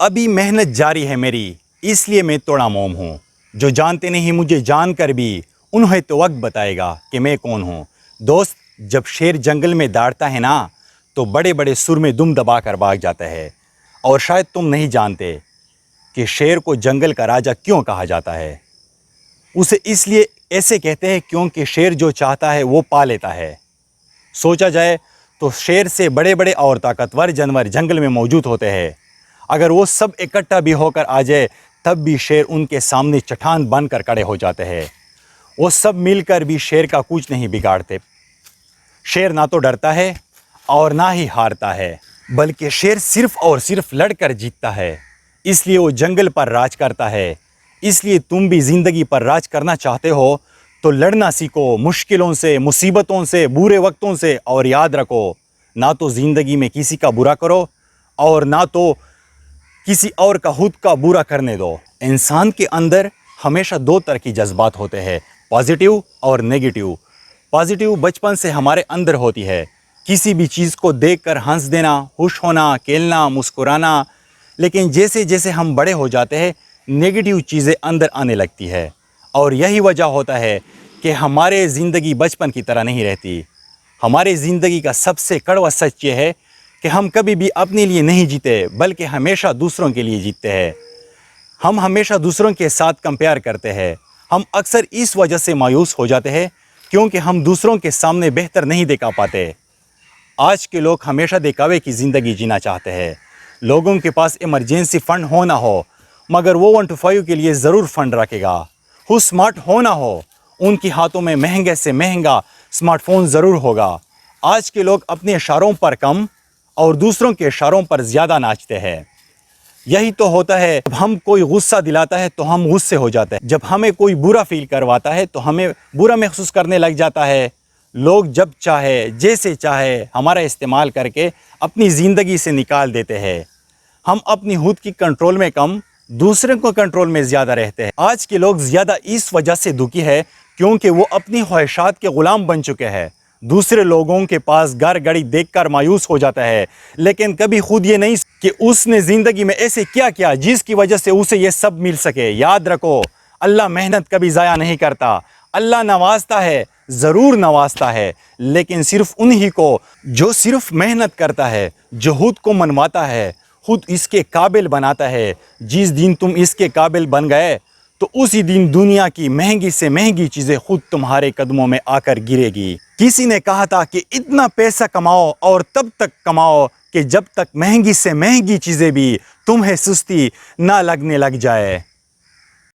ابھی محنت جاری ہے میری، اس لیے میں توڑا موم ہوں۔ جو جانتے نہیں مجھے جان کر بھی، انہیں تو وقت بتائے گا کہ میں کون ہوں۔ دوست، جب شیر جنگل میں دوڑتا ہے نا تو بڑے بڑے سر میں دم دبا کر بھاگ جاتا ہے۔ اور شاید تم نہیں جانتے کہ شیر کو جنگل کا راجا کیوں کہا جاتا ہے۔ اسے اس لیے ایسے کہتے ہیں کیونکہ شیر جو چاہتا ہے وہ پا لیتا ہے۔ سوچا جائے تو شیر سے بڑے بڑے اور طاقتور جانور جنگل میں موجود ہوتے ہیں۔ اگر وہ سب اکٹھا بھی ہو کر آ جائے تب بھی شیر ان کے سامنے چٹان بن کر کھڑے ہو جاتے ہیں۔ وہ سب مل کر بھی شیر کا کچھ نہیں بگاڑتے۔ شیر نہ تو ڈرتا ہے اور نہ ہی ہارتا ہے، بلکہ شیر صرف اور صرف لڑ کر جیتتا ہے۔ اس لیے وہ جنگل پر راج کرتا ہے۔ اس لیے تم بھی زندگی پر راج کرنا چاہتے ہو تو لڑنا سیکھو، مشکلوں سے، مصیبتوں سے، برے وقتوں سے، اور یاد رکھو نہ تو زندگی میں کسی کا برا کرو اور نہ تو کسی اور کا خود کا برا کرنے دو۔ انسان کے اندر ہمیشہ دو طرح کی جذبات ہوتے ہیں، پازیٹیو اور نیگیٹیو۔ پازیٹیو بچپن سے ہمارے اندر ہوتی ہے، کسی بھی چیز کو دیکھ کر ہنس دینا، خوش ہونا، کھیلنا، مسکرانا۔ لیکن جیسے جیسے ہم بڑے ہو جاتے ہیں نیگیٹیو چیزیں اندر آنے لگتی ہے، اور یہی وجہ ہوتا ہے کہ ہمارے زندگی بچپن کی طرح نہیں رہتی۔ ہمارے زندگی کا سب سے کڑوا سچ یہ ہے کہ ہم کبھی بھی اپنے لیے نہیں جیتے بلکہ ہمیشہ دوسروں کے لیے جیتتے ہیں۔ ہم ہمیشہ دوسروں کے ساتھ کمپیئر کرتے ہیں۔ ہم اکثر اس وجہ سے مایوس ہو جاتے ہیں کیونکہ ہم دوسروں کے سامنے بہتر نہیں دکھا پاتے۔ آج کے لوگ ہمیشہ دکھاوے کی زندگی جینا چاہتے ہیں۔ لوگوں کے پاس ایمرجنسی فنڈ ہو نہ ہو مگر وہ 1 to 5 کے لیے ضرور فنڈ رکھے گا۔ وہ سمارٹ ہو نہ ہو ان کی ہاتھوں میں مہنگے سے مہنگا سمارٹ فون ضرور ہوگا۔ آج کے لوگ اپنے اشاروں پر کم اور دوسروں کے اشاروں پر زیادہ ناچتے ہیں۔ یہی تو ہوتا ہے، جب ہم کوئی غصہ دلاتا ہے تو ہم غصے ہو جاتے ہیں، جب ہمیں کوئی برا فیل کرواتا ہے تو ہمیں برا محسوس کرنے لگ جاتا ہے۔ لوگ جب چاہے جیسے چاہے ہمارا استعمال کر کے اپنی زندگی سے نکال دیتے ہیں۔ ہم اپنی خود کی کنٹرول میں کم، دوسروں کو کنٹرول میں زیادہ رہتے ہیں۔ آج کے لوگ زیادہ اس وجہ سے دکھی ہے کیونکہ وہ اپنی خواہشات کے غلام بن چکے ہیں۔ دوسرے لوگوں کے پاس گھر گاڑی دیکھ کر مایوس ہو جاتا ہے، لیکن کبھی خود یہ نہیں کہ اس نے زندگی میں ایسے کیا کیا جس کی وجہ سے اسے یہ سب مل سکے۔ یاد رکھو، اللہ محنت کبھی ضائع نہیں کرتا۔ اللہ نوازتا ہے، ضرور نوازتا ہے، لیکن صرف انہی کو جو صرف محنت کرتا ہے، جو خود کو منواتا ہے، خود اس کے قابل بناتا ہے۔ جس دن تم اس کے قابل بن گئے تو اسی دن دنیا کی مہنگی سے مہنگی چیزیں خود تمہارے قدموں میں آ کر گرے گی۔ کسی نے کہا تھا کہ اتنا پیسہ کماؤ اور تب تک کماؤ کہ جب تک مہنگی سے مہنگی چیزیں بھی تمہیں سستی نہ لگنے لگ جائے۔